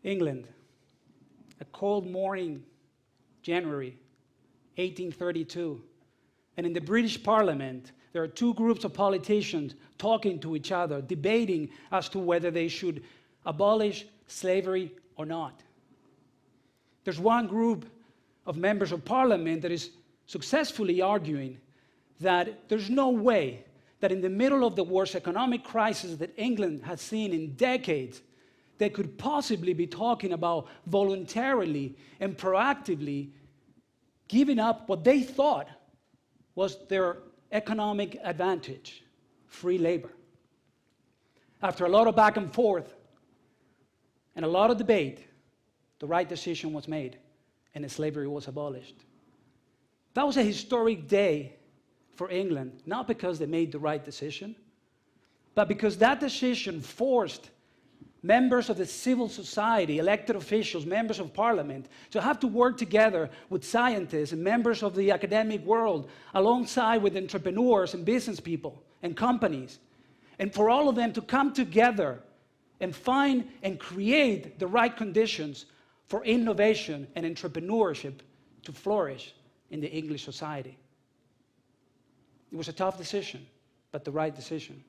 England, a cold morning, January 1832. And in the British Parliament, there are two groups of politicians talking to each other, debating as to whether they should abolish slavery or not. There's one group of members of Parliament that is successfully arguing that there's no way that in the middle of the worst economic crisis that England has seen in decades, they could possibly be talking about voluntarily and proactively giving up what they thought was their economic advantage, free labor. After a lot of back and forth and a lot of debate, the right decision was made and slavery was abolished. That was a historic day for England, not because they made the right decision, but because that decision forced members of the civil society, elected officials, members of parliament, to have to work together with scientists and members of the academic world, alongside with entrepreneurs and business people and companies, and for all of them to come together and find and create the right conditions for innovation and entrepreneurship to flourish in the English society. It was a tough decision, but the right decision.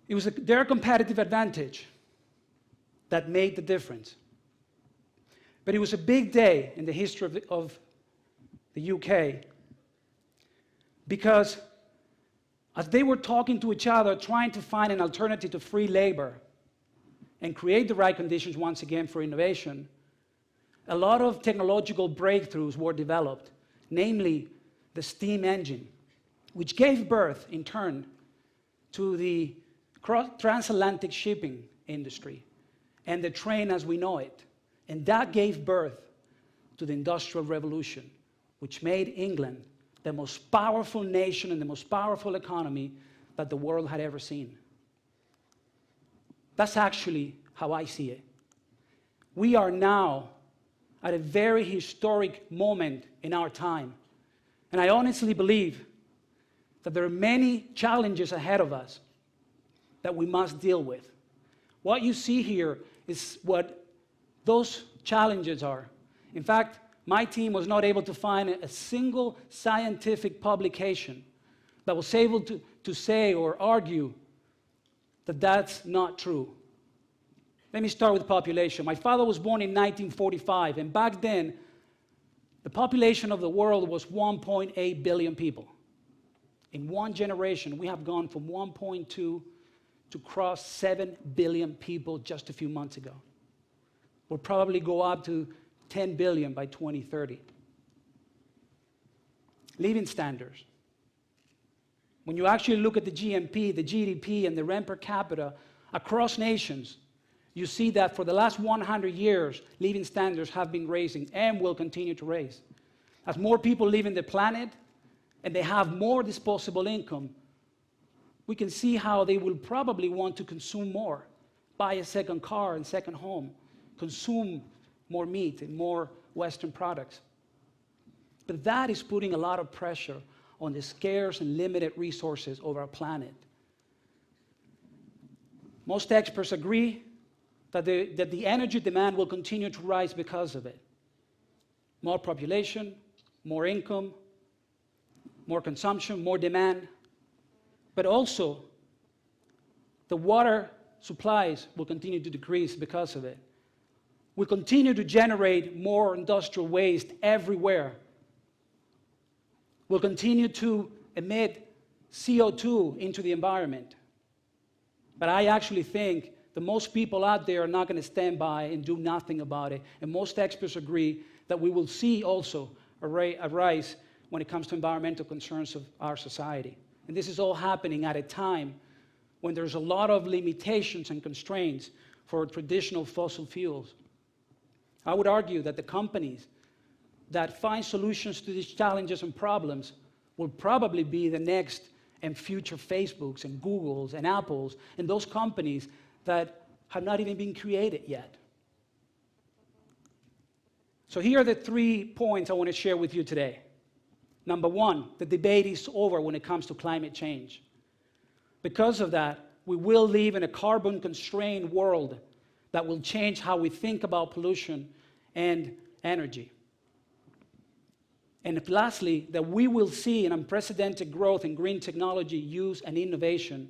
It was their competitive advantage that made the difference. But it was a big day in the history of the UK, because as they were talking to each other, trying to find an alternative to free labor and create the right conditions once again for innovation, a lot of technological breakthroughs were developed, namely the steam engine, which gave birth, in turn, to the transatlantic shipping industry and the train as we know it. And that gave birth to the Industrial Revolution, which made England the most powerful nation and the most powerful economy that the world had ever seen. That's actually how I see it. We are now at a very historic moment in our time. And I honestly believe that there are many challenges ahead of us that we must deal with. What you see here is what those challenges are. In fact, my team was not able to find a single scientific publication that was able to say or argue that that's not true. Let me start with population. My father was born in 1945, and back then, the population of the world was 1.8 billion people. In one generation, we have gone from 1.2 to cross 7 billion people just a few months ago. We'll probably go up to 10 billion by 2030. Living standards. When you actually look at the GNP, the GDP, and the rent per capita across nations, you see that for the last 100 years, living standards have been raising and will continue to raise. As more people live in the planet and they have more disposable income, we can see how they will probably want to consume more, buy a second car and second home, consume more meat and more Western products. But that is putting a lot of pressure on the scarce and limited resources of our planet. Most experts agree that the energy demand will continue to rise because of it. More population, more income, more consumption, more demand. But also, the water supplies will continue to decrease because of it. We continue to generate more industrial waste everywhere. We'll continue to emit CO2 into the environment. But I actually think that most people out there are not going to stand by and do nothing about it. And most experts agree that we will see also a rise when it comes to environmental concerns of our society. And this is all happening at a time when there's a lot of limitations and constraints for traditional fossil fuels. I would argue that the companies that find solutions to these challenges and problems will probably be the next and future Facebooks and Googles and Apples and those companies that have not even been created yet. So here are the 3 points I want to share with you today. Number one, the debate is over when it comes to climate change. Because of that, we will live in a carbon-constrained world that will change how we think about pollution and energy. And lastly, that we will see an unprecedented growth in green technology use and innovation,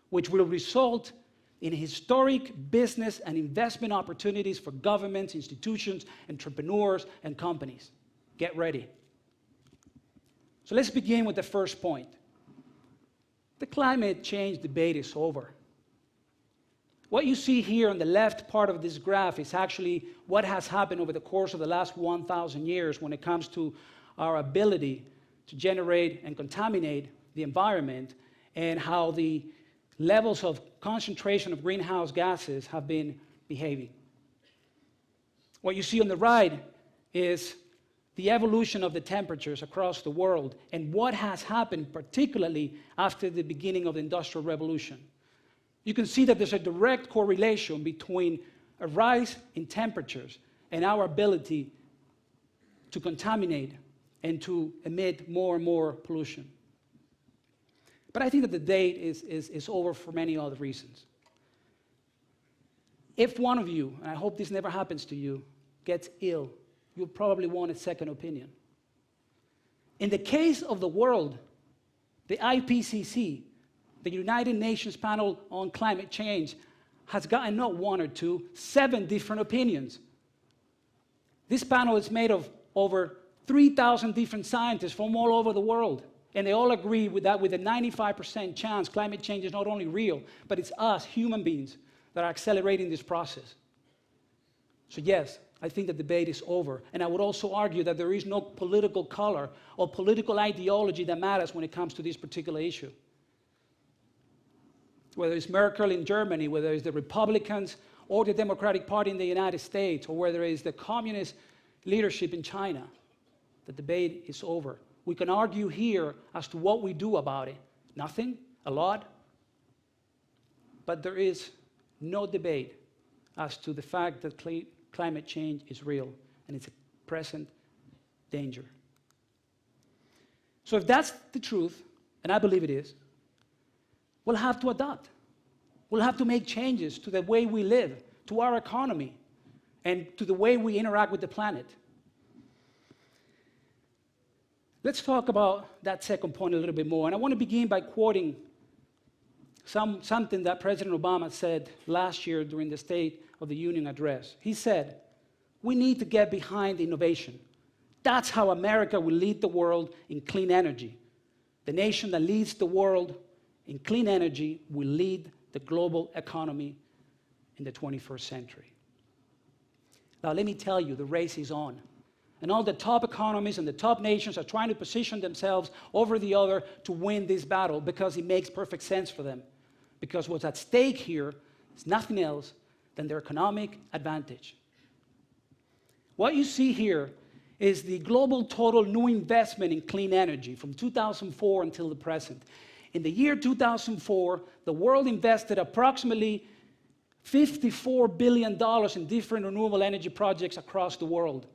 which will result in historic business and investment opportunities for governments, institutions, entrepreneurs, and companies. Get ready. So let's begin with the first point. The climate change debate is over. What you see here on the left part of this graph is actually what has happened over the course of the last 1,000 years when it comes to our ability to generate and contaminate the environment, and how the levels of concentration of greenhouse gases have been behaving. What you see on the right is the evolution of the temperatures across the world and what has happened, particularly after the beginning of the Industrial Revolution. You can see that there's a direct correlation between a rise in temperatures and our ability to contaminate and to emit more and more pollution. But I think that the debate is over for many other reasons. If one of you, and I hope this never happens to you, gets ill, you'll probably want a second opinion. In the case of the world, the IPCC, the United Nations Panel on Climate Change, has gotten not one or two, 7 different opinions. This panel is made of over 3,000 different scientists from all over the world, and they all agree with that with a 95% chance climate change is not only real, but it's us, human beings, that are accelerating this process. So yes, I think the debate is over, and I would also argue that there is no political color or political ideology that matters when it comes to this particular issue. Whether it's Merkel in Germany, whether it's the Republicans or the Democratic Party in the United States, or whether it's the communist leadership in China, the debate is over. We can argue here as to what we do about it. Nothing, a lot, but there is no debate as to the fact that climate change is real and it's a present danger. So if that's the truth, and I believe it is, we'll have to adapt. We'll have to make changes to the way we live, to our economy, and to the way we interact with the planet. Let's talk about that second point a little bit more. And I want to begin by quoting something that President Obama said last year during the State of the Union address. He said, "We need to get behind innovation. That's how America will lead the world in clean energy. The nation that leads the world in clean energy will lead the global economy in the 21st century." Now, let me tell you, the race is on. And all the top economies and the top nations are trying to position themselves over the other to win this battle because it makes perfect sense for them. Because what's at stake here is nothing else than their economic advantage. What you see here is the global total new investment in clean energy from 2004 until the present. In the year 2004, the world invested approximately $54 billion in different renewable energy projects across the world.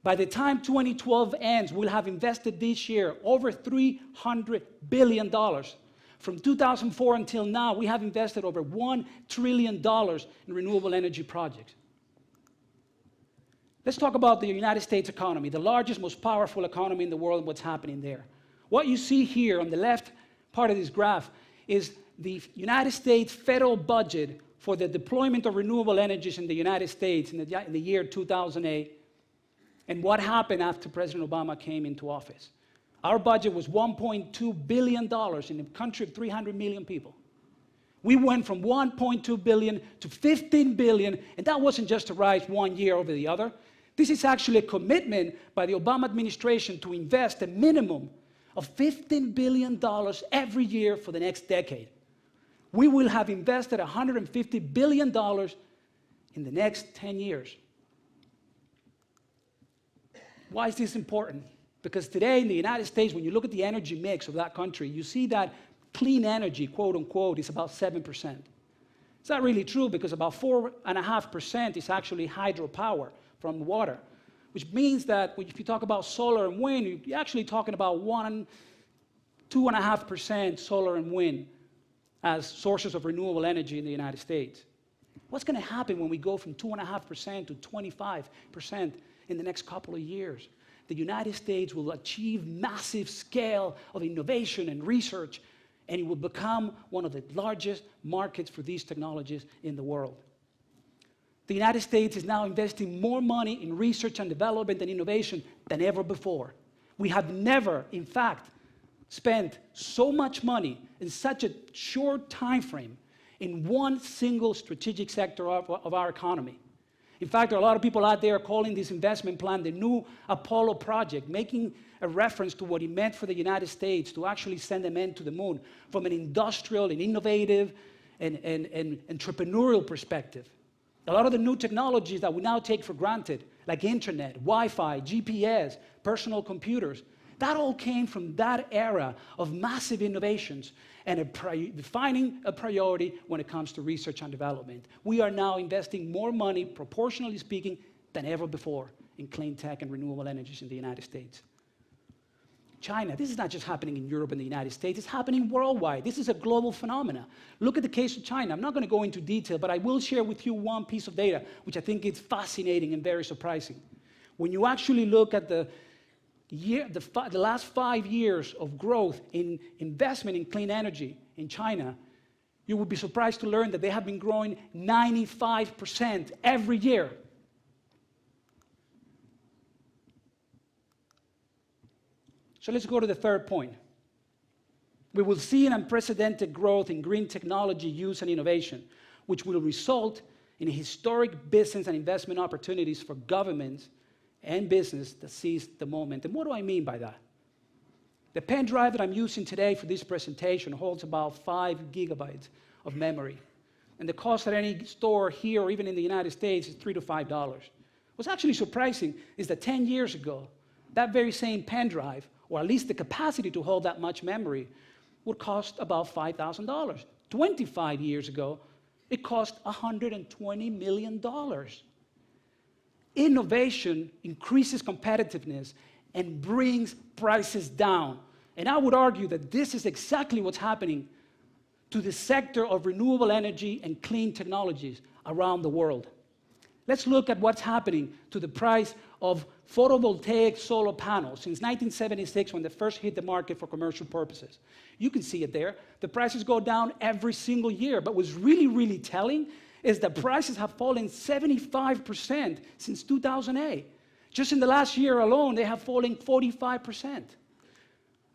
By the time 2012 ends, we'll have invested this year over $300 billion. From 2004 until now, we have invested over $1 trillion in renewable energy projects. Let's talk about the United States economy, the largest, most powerful economy in the world, and what's happening there. What you see here on the left part of this graph is the United States federal budget for the deployment of renewable energies in the United States in the year 2008, and what happened after President Obama came into office. Our budget was $1.2 billion in a country of 300 million people. We went from $1.2 billion to $15 billion, and that wasn't just a rise one year over the other. This is actually a commitment by the Obama administration to invest a minimum of $15 billion every year for the next decade. We will have invested $150 billion in the next 10 years. Why is this important? Because today in the United States, when you look at the energy mix of that country, you see that clean energy, quote unquote, is about 7%. It's not really true because about 4.5% is actually hydropower from water, which means that if you talk about solar and wind, you're actually talking about 2.5% solar and wind as sources of renewable energy in the United States. What's going to happen when we go from 2.5% to 25% in the next couple of years? The United States will achieve massive scale of innovation and research, and it will become one of the largest markets for these technologies in the world. The United States is now investing more money in research and development and innovation than ever before. We have never, in fact, spent so much money in such a short time frame in one single strategic sector of our economy. In fact, there are a lot of people out there calling this investment plan the new Apollo project, making a reference to what it meant for the United States to actually send a man to the moon from an industrial and innovative and entrepreneurial perspective. A lot of the new technologies that we now take for granted, like internet, Wi-Fi, GPS, personal computers, that all came from that era of massive innovations and defining a priority when it comes to research and development. We are now investing more money, proportionally speaking, than ever before in clean tech and renewable energies in the United States. China, this is not just happening in Europe and the United States, it's happening worldwide. This is a global phenomenon. Look at the case of China. I'm not going to go into detail, but I will share with you one piece of data, which I think is fascinating and very surprising. When you actually look at the last 5 years of growth in investment in clean energy in China, you would be surprised to learn that they have been growing 95% every year. So let's go to the third point. We will see an unprecedented growth in green technology use and innovation, which will result in historic business and investment opportunities for governments and business that seize the moment. And what do I mean by that? The pen drive that I'm using today for this presentation holds about 5 gigabytes of memory. And the cost at any store here or even in the United States is $3 to $5. What's actually surprising is that 10 years ago, that very same pen drive, or at least the capacity to hold that much memory, would cost about $5,000. 25 years ago, it cost $120 million. Innovation increases competitiveness and brings prices down. And I would argue that this is exactly what's happening to the sector of renewable energy and clean technologies around the world. Let's look at what's happening to the price of photovoltaic solar panels since 1976, when they first hit the market for commercial purposes. You can see it there. The prices go down every single year. But what's really, really telling is that prices have fallen 75% since 2008. Just in the last year alone, they have fallen 45%.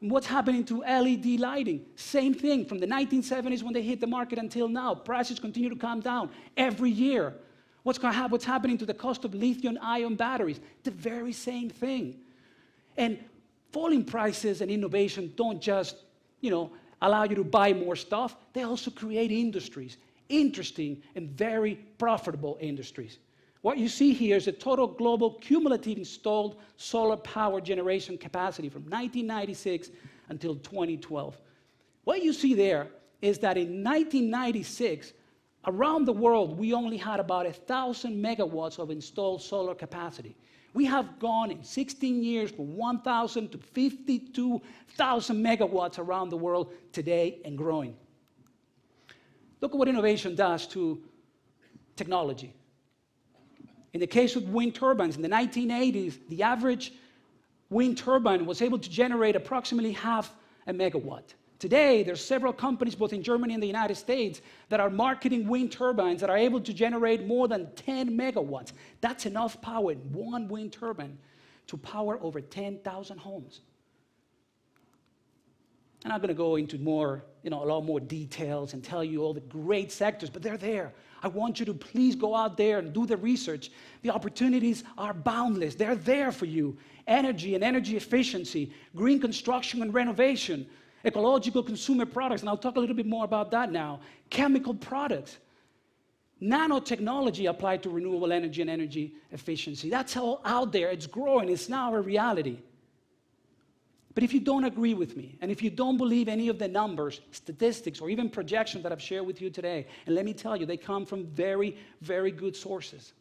And what's happening to LED lighting? Same thing. From the 1970s when they hit the market until now, prices continue to come down every year. What's happening to the cost of lithium-ion batteries? The very same thing. And falling prices and innovation don't just, allow you to buy more stuff. They also create industries, interesting and very profitable industries. What you see here is the total global cumulative installed solar power generation capacity from 1996 until 2012. What you see there is that in 1996, around the world, we only had about 1,000 megawatts of installed solar capacity. We have gone in 16 years from 1,000 to 52,000 megawatts around the world today and growing. Look at what innovation does to technology. In the case of wind turbines, in the 1980s, the average wind turbine was able to generate approximately half a megawatt. Today, there's several companies, both in Germany and the United States, that are marketing wind turbines that are able to generate more than 10 megawatts. That's enough power in one wind turbine to power over 10,000 homes. I'm not going to go into a lot more details and tell you all the great sectors, but they're there. I want you to please go out there and do the research. The opportunities are boundless. They're there for you. Energy and energy efficiency, green construction and renovation, ecological consumer products, and I'll talk a little bit more about that now, chemical products, nanotechnology applied to renewable energy and energy efficiency. That's all out there. It's growing. It's now a reality. But if you don't agree with me, and if you don't believe any of the numbers, statistics, or even projections that I've shared with you today, and let me tell you, they come from very, very good sources.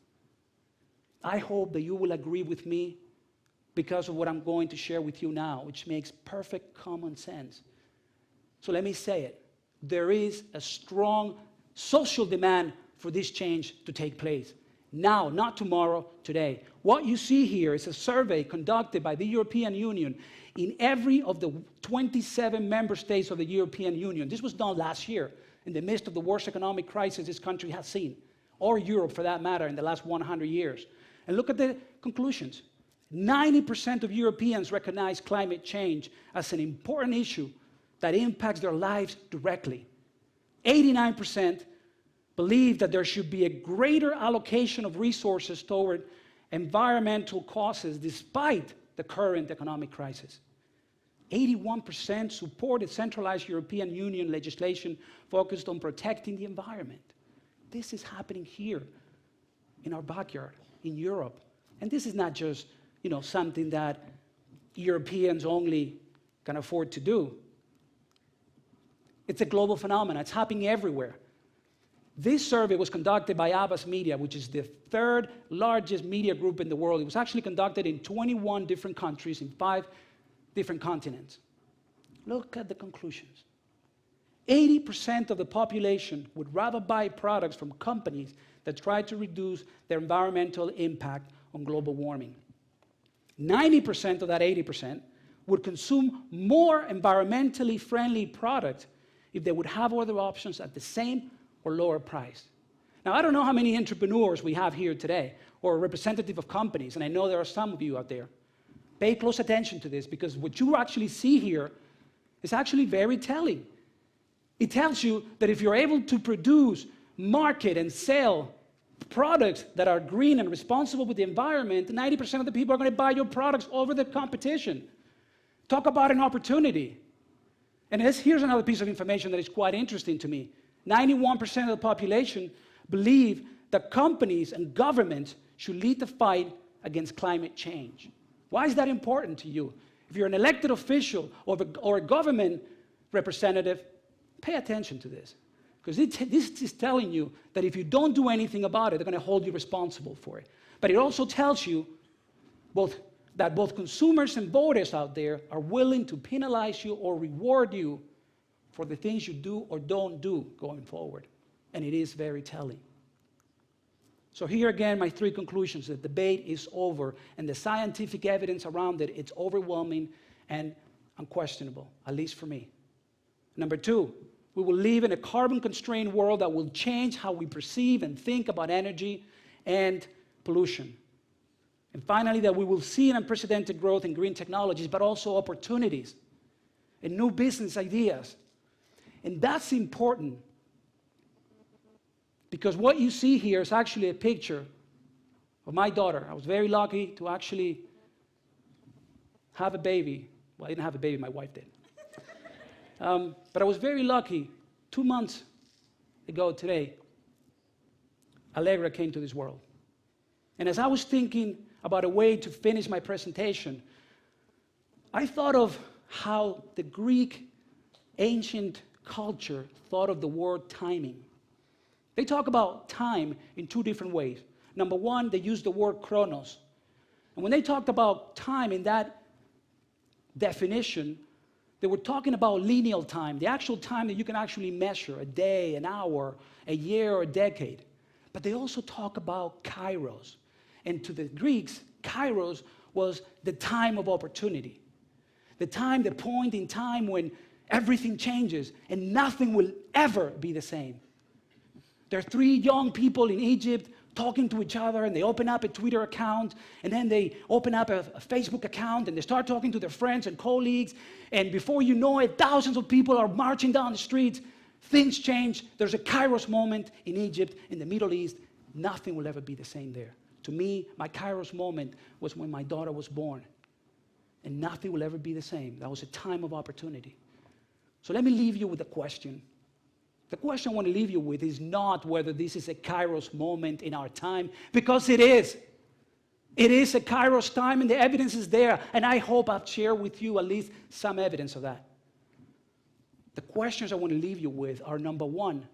I hope that you will agree with me because of what I'm going to share with you now, which makes perfect common sense. So let me say it. There is a strong social demand for this change to take place. Now, not tomorrow, today. What you see here is a survey conducted by the European Union in every of the 27 member states of the European Union. This was done last year, in the midst of the worst economic crisis this country has seen, or Europe for that matter, in the last 100 years. And look at the conclusions. 90% of Europeans recognize climate change as an important issue that impacts their lives directly. 89% believe that there should be a greater allocation of resources toward environmental causes despite the current economic crisis. 81% supported centralized European Union legislation focused on protecting the environment. This is happening here in our backyard, in Europe. And this is not just, something that Europeans only can afford to do. It's a global phenomenon. It's happening everywhere. This survey was conducted by Abbas Media, which is the third largest media group in the world. It was actually conducted in 21 different countries in 5 different continents. Look at the conclusions. 80% of the population would rather buy products from companies that try to reduce their environmental impact on global warming. 90% of that 80% would consume more environmentally friendly products if they would have other options at the same or lower price. Now, I don't know how many entrepreneurs we have here today, or representative of companies, and I know there are some of you out there. Pay close attention to this, because what you actually see here is actually very telling. It tells you that if you're able to produce, market, and sell products that are green and responsible with the environment, 90% of the people are going to buy your products over the competition. Talk about an opportunity. And here's another piece of information that is quite interesting to me. 91% of the population believe that companies and governments should lead the fight against climate change. Why is that important to you? If you're an elected official or a government representative, pay attention to this. Because this is telling you that if you don't do anything about it, they're going to hold you responsible for it. But it also tells you that both consumers and voters out there are willing to penalize you or reward you for the things you do or don't do going forward. And it is very telling. So here again, my 3 conclusions. The debate is over, and the scientific evidence around it, it's overwhelming and unquestionable, at least for me. Number 2, we will live in a carbon-constrained world that will change how we perceive and think about energy and pollution. And finally, that we will see an unprecedented growth in green technologies, but also opportunities and new business ideas. And that's important, because what you see here is actually a picture of my daughter. I was very lucky to actually have a baby. Well, I didn't have a baby, my wife did. But I was very lucky. 2 months ago today, Allegra came to this world. And as I was thinking about a way to finish my presentation, I thought of how the Greek ancient culture thought of the word timing. They talk about time in 2 different ways. Number 1, they use the word chronos. And when they talked about time in that definition, they were talking about lineal time, the actual time that you can actually measure, a day, an hour, a year, or a decade. But they also talk about kairos. And to the Greeks, kairos was the time of opportunity. The point in time when everything changes and nothing will ever be the same. There are 3 young people in Egypt talking to each other, and they open up a Twitter account, and then they open up a Facebook account, and they start talking to their friends and colleagues, and before you know it, thousands of people are marching down the streets. Things change. There's a kairos moment in Egypt, in the Middle East. Nothing will ever be the same there. To me, my kairos moment was when my daughter was born, and nothing will ever be the same. That was a time of opportunity. So let me leave you with a question. The question I want to leave you with is not whether this is a kairos moment in our time, because it is. It is a kairos time, and the evidence is there, and I hope I've shared with you at least some evidence of that. The questions I want to leave you with are, number 1,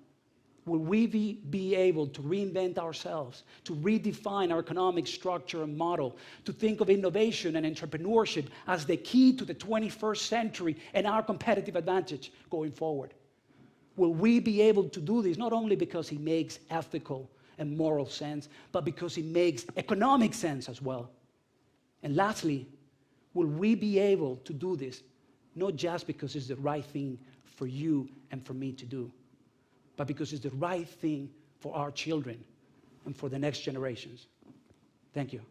will we be able to reinvent ourselves, to redefine our economic structure and model, to think of innovation and entrepreneurship as the key to the 21st century and our competitive advantage going forward? Will we be able to do this not only because it makes ethical and moral sense, but because it makes economic sense as well? And lastly, will we be able to do this not just because it's the right thing for you and for me to do, but because it's the right thing for our children and for the next generations? Thank you.